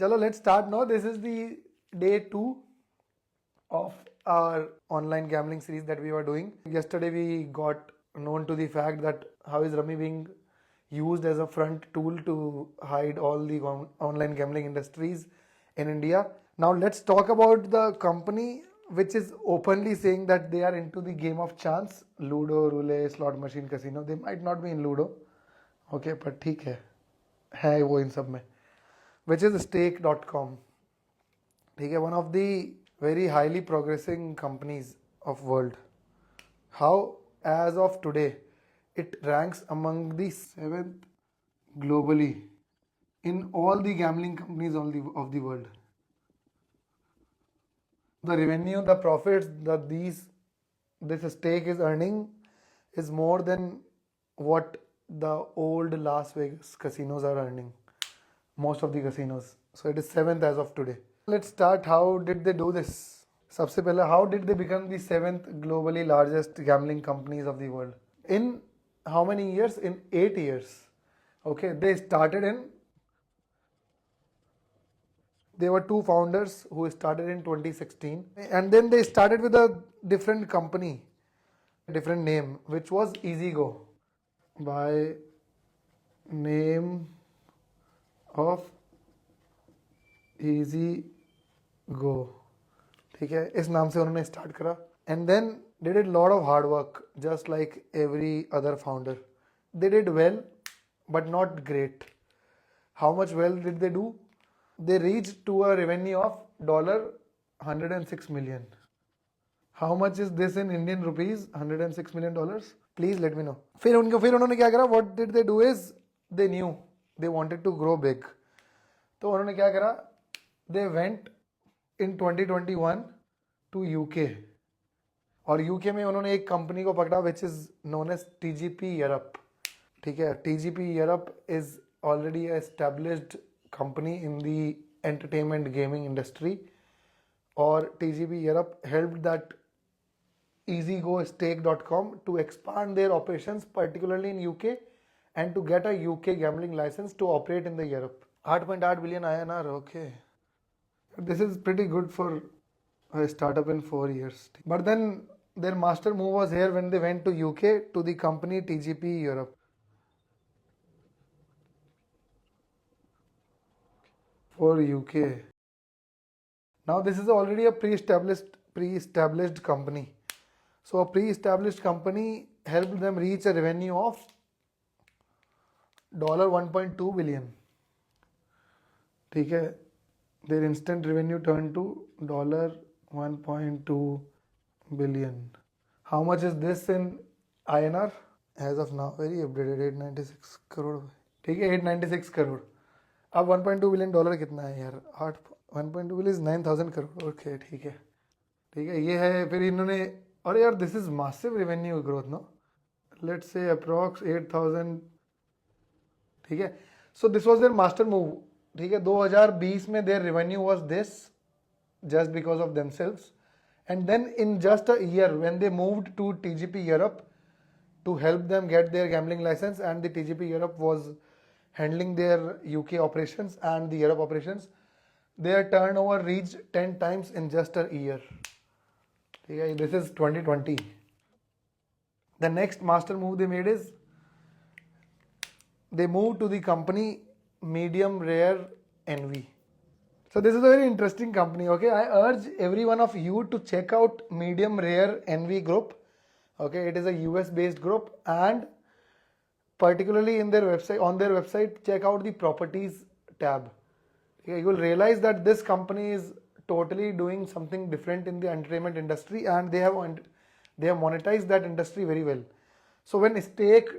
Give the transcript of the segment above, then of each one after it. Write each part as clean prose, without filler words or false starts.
Chalo, let's start now. This is the day 2 of our online gambling series that we were doing. Yesterday we got known to the fact that how is Rummy being used as a front tool to hide all the online gambling industries in India. Now let's talk about the company which is openly saying that they are into the game of chance, Ludo, Roulette, slot machine, casino. They might not be in Ludo, okay, but ठीक है वो इन सब में, which is stake.com. ठीक है, one of the very highly progressing companies of world. How as of today it ranks among the 7th globally in all the gambling companies of the world. The revenue, the profits that this stake is earning is more than what the old Las Vegas casinos are earning. Most of the casinos. So it is 7th as of today. Let's start. How did they do this? सबसे पहले, how did they become the 7th globally largest gambling companies of the world? In how many years? In 8 years. Okay, there were 2 founders who started in 2016, and then they started with a different company, different name, which was EasyGo, by name of EasyGo. ठीक है, इस नाम से उन्होंने start करा, and then they did lot of hard work just like every other founder. They did well but not great. How much well did they do? They reached to a revenue of $106 million. How much is this in Indian rupees? $106 million. Please let me know. फिर उन्होंने क्या करा? What did they do is they knew they wanted to grow big. तो उन्होंने क्या करा? They went in 2021 to UK. और UK में उन्होंने एक कंपनी को पकड़ा which is known as TGP Europe. ठीक है, TGP Europe is already an established company in the entertainment gaming industry. Or TGP Europe helped that EasyGo stake.com to expand their operations, particularly in UK, and to get a UK gambling license to operate in the Europe. 8.8 billion INR, okay. This is pretty good for a startup in 4 years. But then their master move was here when they went to UK to the company TGP Europe. For UK. Now this is already a pre-established company. So a pre-established company helped them reach a revenue of $1.2 billion. ठीक है, their instant revenue turned to $1.2 billion. How much is this in INR? As of now, very updated, 896 crore. ठीक है, 896 crore. अब 1.2 billion dollar कितना है यार? 1.2 billion is 9,000 crore. Okay, ठीक है, ये है. फिर इन्होंने, अरे यार this is massive revenue growth, no? Let's say approx 8,000. ठीक है, so this was their master move. ठीक है, 2020 में their revenue was this just because of themselves, and then in just a year when they moved to TGP Europe to help them get their gambling license, and the TGP Europe was handling their UK operations and the Europe operations, their turnover reached 10 times in just a year. Okay, this is 2020. The next master move they made is they moved to the company Medium Rare NV. So this is a very interesting company. Okay, I urge every one of you to check out Medium Rare NV group. Okay, it is a US based group, and particularly in their website, on their website, check out the properties tab. Okay, you will realize that this company is totally doing something different in the entertainment industry, and they have monetized that industry very well. So when Stake,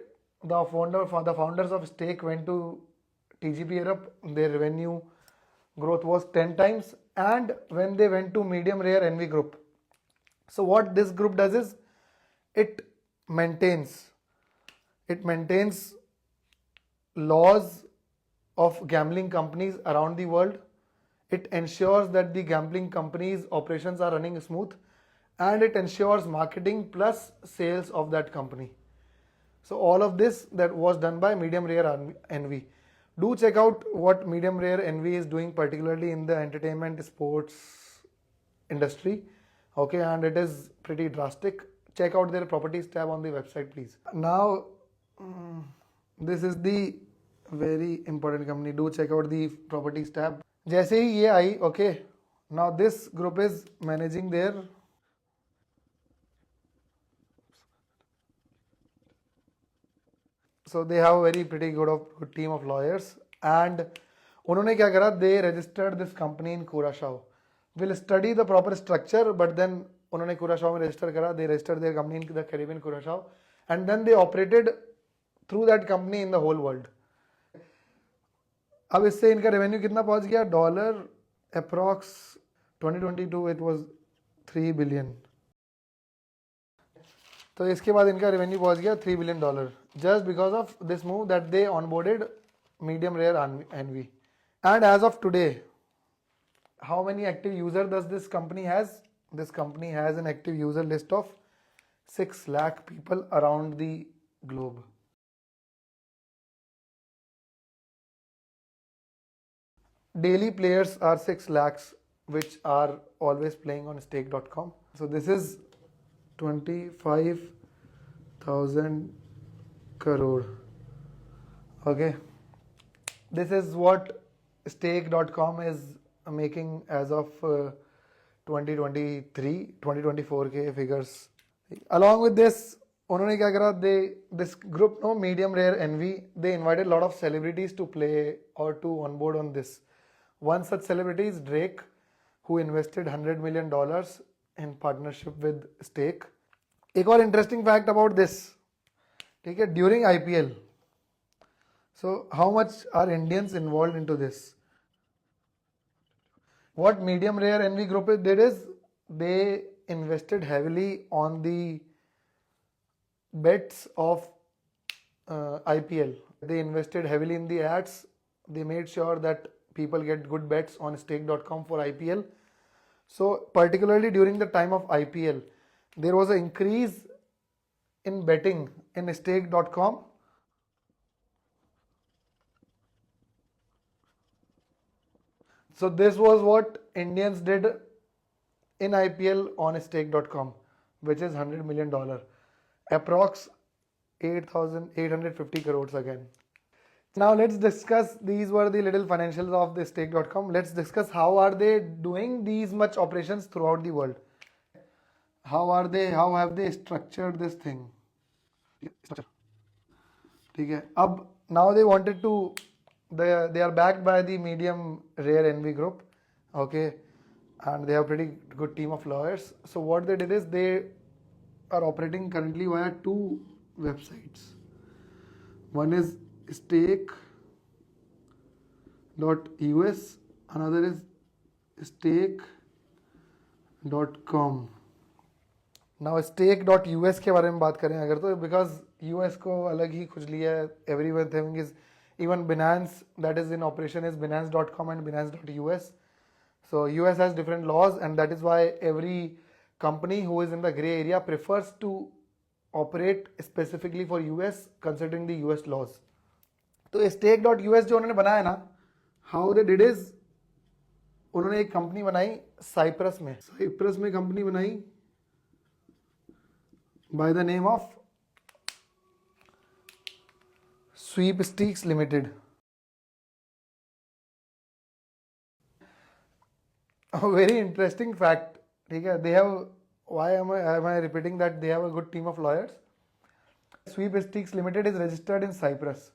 the founders of Stake went to TGP Europe, their revenue growth was 10 times, and when they went to Medium Rare NV group. So what this group does is it maintains laws of gambling companies around the world. It ensures that the gambling companies' operations are running smooth, and it ensures marketing plus sales of that company. So all of this that was done by Medium Rare NV. Do check out what Medium Rare Envy is doing, particularly in the entertainment sports industry. Okay, and it is pretty drastic. Check out their properties tab on the website, please. Now, this is the very important company. Do check out the properties tab. जैसे ही ये आई, okay, now this group is managing their so they have a very pretty good team of lawyers, and उन्होंने क्या करा, they registered this company in Curaçao. We'll study the proper structure, but then उन्होंने Curaçao में register करा, they registered their company in the Caribbean Curaçao, and then they operated through that company in the whole world. अब इससे इनका revenue कितना पहुंच गया, dollar approx 2022 it was 3 billion. तो इसके बाद इनका रेवेन्यू पहुंच गया $3 billion just because of this move that they onboarded Medium Rare Envy. And as of today, how many active users does this company has? This company has an active user list of 6 lakh people around the globe. Daily players are 6 lakhs, which are always playing on stake.com. So this is 25,000 crore. Okay, this is what stake.com is making as of 2024 के figures. Along with this, उन्होंने क्या करा, this group, no, Medium Rare Envy, they invited a lot of celebrities to play or to onboard on this. One such celebrity is Drake, who invested $100 million in partnership with Stake. एक और interesting fact about this, ठीक है, during IPL. So how much are Indians involved into this? What Medium Rare Envy Group did is they invested heavily on the bets of IPL. They invested heavily in the ads. They made sure that people get good bets on stake.com for IPL. So particularly during the time of IPL, there was an increase in betting in stake.com. So this was what Indians did in IPL on stake.com, which is $100 million, approx 8,850 crores again. Now let's discuss, these were the little financials of the stake.com. Let's discuss how are they doing these much operations throughout the world. How have they structured this thing? ठीक है, अब now they wanted to, they are backed by the Medium Rare Envy Group, okay, and they have a pretty good team of lawyers. So what they did is they are operating currently via 2 websites. One is stake.us, another is stake.com. Now stake.us के बारे में बात करें अगर तो, because US को अलग ही खुजली है, everyone thing is, even Binance that is in operation is binance.com and binance.us. So US has different laws, and that is why every company who is in the gray area prefers to operate specifically for US considering the US laws. तो stake.us जो उन्होंने बनाया ना, how they did is उन्होंने एक company बनाई Cyprus में company बनाई by the name of Sweepstakes Limited. A very interesting fact, ठीक है, they have, why am I repeating that they have a good team of lawyers? Sweepstakes Limited is registered in Cyprus,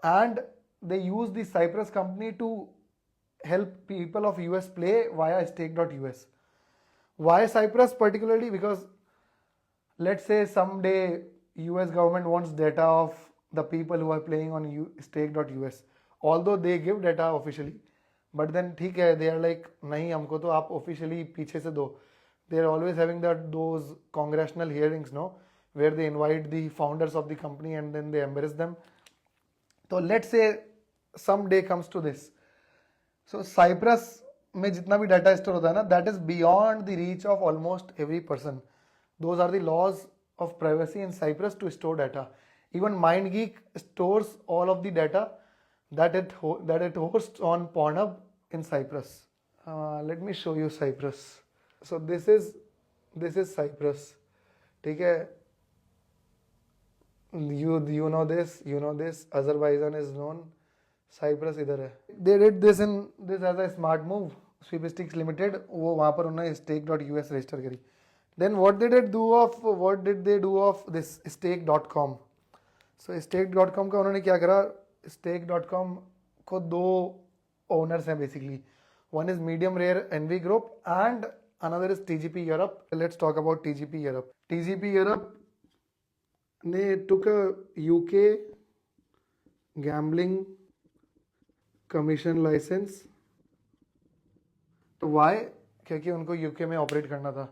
and they use the Cyprus company to help people of US play via stake.us. Why Cyprus particularly? Because let's say someday US government wants data of the people who are playing on stake.us, although they give data officially, but then ठीक है, they are like नहीं, हमको तो आप officially पीछे से दो. They are always having those congressional hearings, no, where they invite the founders of the company and then they embarrass them. So let's say someday comes to this. So Cyprus में जितना भी data store होता है ना, that is beyond the reach of almost every person. Those are the laws of privacy in Cyprus to store data. Even MindGeek stores all of the data that it hosts on Pornhub in Cyprus. Let me show you Cyprus. So this is Cyprus. ठीक है? You know this. Azerbaijan is known. Cyprus इधर है. They did this as a smart move. Sweepstakes Limited वो वहाँ पर उन्होंने stake.us register करी. Then what did they do of this stake.com? So stake.com का उन्होंने क्या करा? Stake.com को दो owners हैं basically. One is Medium Rare NV Group and another is TGP Europe. Let's talk about TGP Europe. TGP Europe ने took a UK gambling commission license. तो why? क्योंकि उनको UK में ऑपरेट करना था.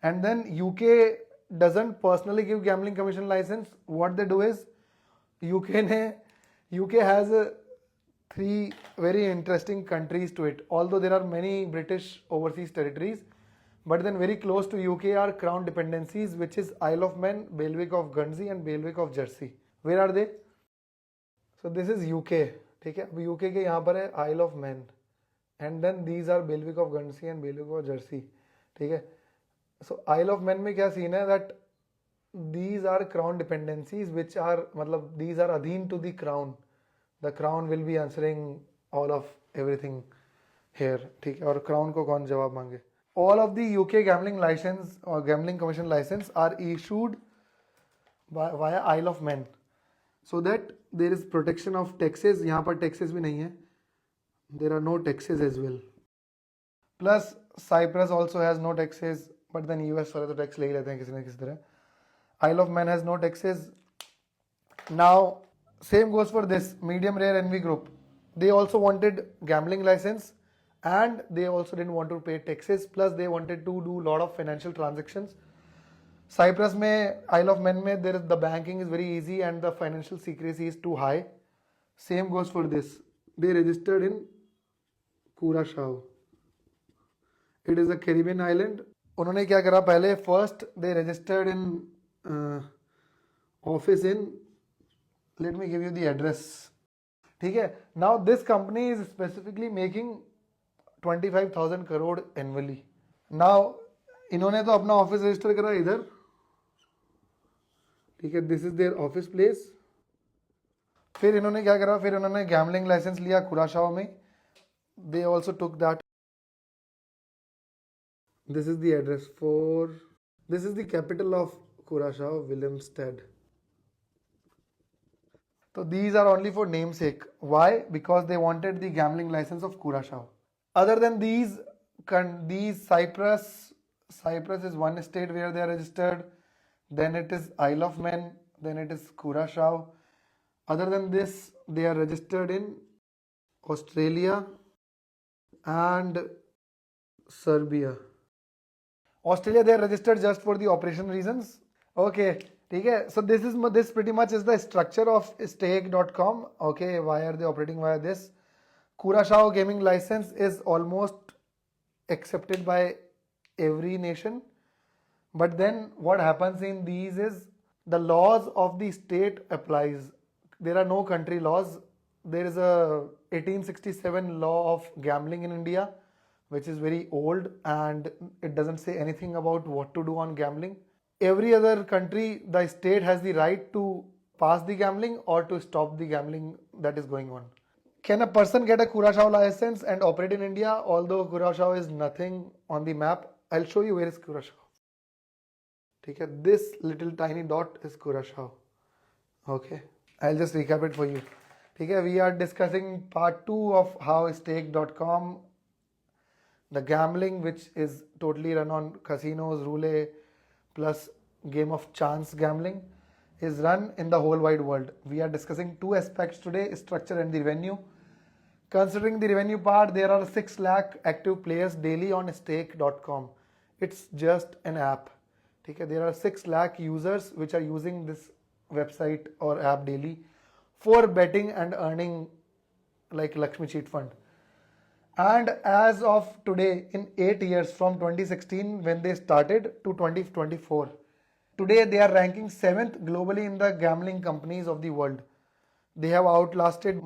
And then UK doesn't personally give gambling commission license. What they do is UK has 3 very interesting countries to it. Although there are many British overseas territories, but then very close to UK are Crown dependencies, which is Isle of Man, Bailiwick of Guernsey and Bailiwick of Jersey. Where are they? So this is UK. ठीक है, अब UK के यहाँ पर है Isle of Man, and then these are Bailiwick of Guernsey and Bailiwick of Jersey. ठीक है, so Isle of Man में क्या सीन है that these are crown dependencies which are मतलब these are अधीन to the crown. The crown will be answering all of everything here. ठीक है, और crown को कौन जवाब मांगे? All of the UK gambling license or gambling commission license are issued via Isle of Man, so that there is protection of taxes. यहाँ पर taxes भी नहीं है. There are no taxes as well. Plus Cyprus also has no taxes, but then US वाले तो tax ले ही लेते हैं किसी न किसी तरह. Isle of Man has no taxes. Now same goes for this Medium Rare NV Group. They also wanted gambling license and they also didn't want to pay taxes. Plus they wanted to do lot of financial transactions. Cyprus में, Isle of Man में, the banking is very easy and the financial secrecy is too high. Same goes for this. They registered in Curaçao. It is a Caribbean island. उन्होंने क्या करा पहले? First they registered in office in, let me give you the address. ठीक है, now this company is specifically making 25,000 crore annually. Now इन्होंने तो अपना office register करा इधर. ठीक है, this is their office place. फिर इन्होंने क्या करा? फिर इन्होंने गैम्बलिंग लाइसेंस लिया कुराशाओ में. They also took that. This is the address for, this is the capital of Curaçao, Willemstad. So these are only for namesake. Why? Because they wanted the gambling license of Curaçao. Other than these Cyprus is one state where they are registered. Then it is Isle of Man. Then it is Curaçao. Other than this, they are registered in Australia and Serbia. Australia they are registered just for the operation reasons. Okay, ठीक है. So this pretty much is the structure of stake.com. Okay, why are they operating via this? Curaçao gaming license is almost accepted by every nation. But then what happens in these is the laws of the state applies. There are no country laws. There is a 1867 law of gambling in India, which is very old and it doesn't say anything about what to do on gambling. Every other country, the state has the right to pass the gambling or to stop the gambling that is going on. Can a person get a Curaçao license and operate in India? Although Curaçao is nothing on the map, I'll show you where is Curaçao. Okay, this little tiny dot is Curaçao. Okay, I'll just recap it for you. Okay, we are discussing part 2 of how stake.com, the gambling which is totally run on casinos, roulette plus game of chance gambling, is run in the whole wide world. We are discussing 2 aspects today, structure and the revenue. Considering the revenue part, there are 6 lakh active players daily on stake.com. It's just an app. Okay, there are 6 lakh users which are using this website or app daily for betting and earning like Lakshmi Cheat Fund. And as of today, in 8 years from 2016 when they started to 2024, today they are ranking 7th globally in the gambling companies of the world. They have outlasted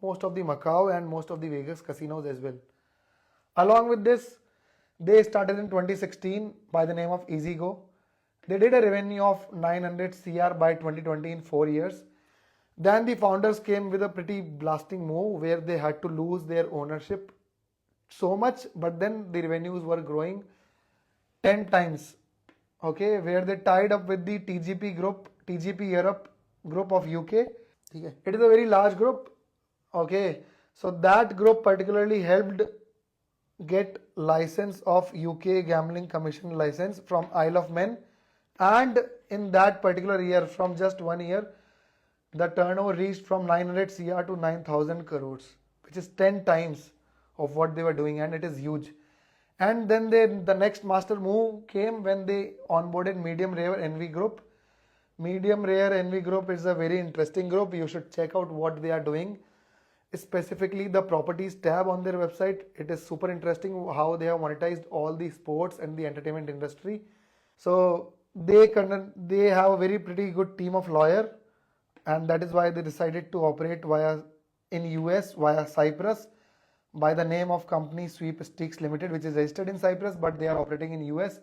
most of the Macau and most of the Vegas casinos as well. Along with this, they started in 2016 by the name of EasyGo. They did a revenue of 900 CR by 2020 in 4 years. Then the founders came with a pretty blasting move where they had to lose their ownership so much, but then the revenues were growing 10 times. Okay, where they tied up with the TGP group, TGP Europe group of UK. It is a very large group. Okay, so that group particularly helped get license of UK Gambling Commission license from Isle of Man, and in that particular year, from just 1 year, the turnover reached from 900 CR to 9,000 crores, which is 10 times of what they were doing, and it is huge. And then the next master move came when they onboarded Medium Rare NV Group. Medium Rare NV Group is a very interesting group. You should check out what they are doing, specifically the properties tab on their website. It is super interesting how they have monetized all the sports and the entertainment industry. So they have a very pretty good team of lawyers, and that is why they decided to operate in US via Cyprus by the name of company Sweepstakes Limited, which is registered in Cyprus, but they are operating in US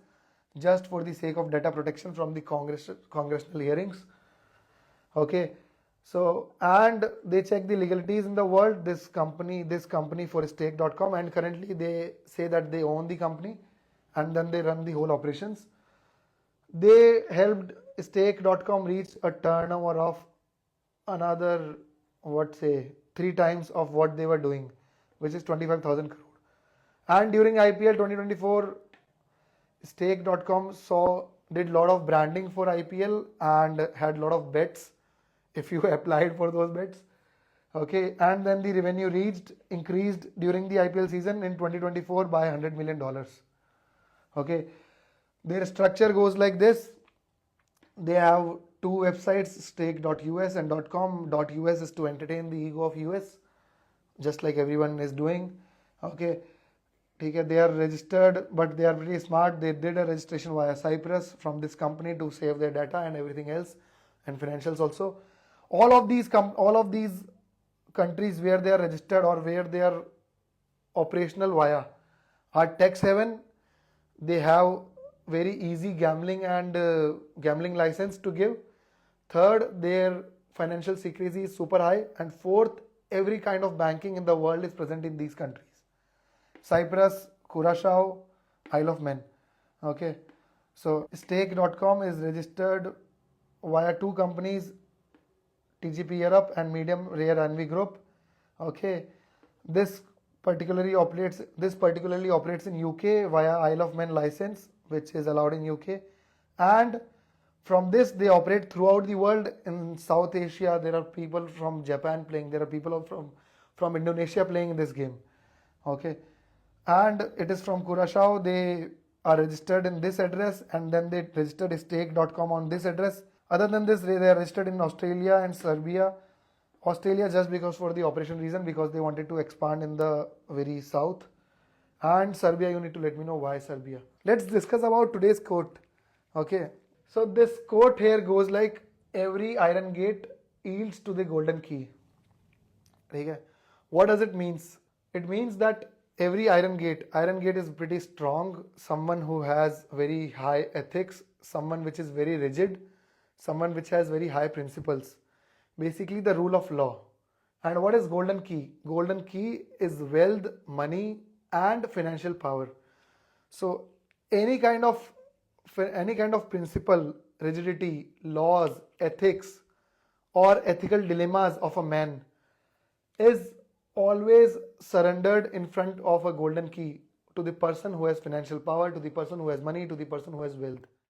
just for the sake of data protection from the congressional hearings. Okay, so and they check the legalities in the world. This company for stake.com, and currently they say that they own the company and then they run the whole operations. They helped stake.com reach a turnover of another 3 times of what they were doing, which is 25,000 crore. And during IPL 2024, stake.com did a lot of branding for IPL and had a lot of bets if you applied for those bets. Okay, and then the revenue increased during the IPL season in 2024 by $100 million. Okay, their structure goes like this. They have 2 websites, stake.us and .com. .us is to entertain the ego of US, just like everyone is doing. Okay, they are registered, but they are pretty smart. They did a registration via Cyprus from this company to save their data and everything else, and financials also. All of these countries where they are registered or where they are operational via are tax haven. They have very easy gambling and gambling license to give. Third, their financial secrecy is super high. And fourth, every kind of banking in the world is present in these countries: Cyprus, Curaçao, Isle of Man. Okay, so stake.com is registered via 2 companies, TGP Europe and Medium Rare NV Group. Okay, this particularly operates in UK via Isle of Man license, which is allowed in UK, and from this they operate throughout the world. In South Asia, there are people from Japan playing. There are people from Indonesia playing in this game. Okay, and it is from Curaçao. They are registered in this address, and then they registered stake.com on this address. Other than this, they are registered in Australia and Serbia. Australia just because for the operation reason, because they wanted to expand in the very south. And Serbia, you need to let me know why Serbia. Let's discuss about today's quote. Okay, so this quote here goes like, every iron gate yields to the golden key. Okay, what does it mean? It means that every iron gate is pretty strong, someone who has very high ethics, someone which is very rigid, someone which has very high principles, basically the rule of law. And what is golden key? Golden key is wealth, money and financial power. So any kind of principle, rigidity, laws, ethics or ethical dilemmas of a man is always surrendered in front of a golden key to the person who has financial power, to the person who has money, to the person who has wealth.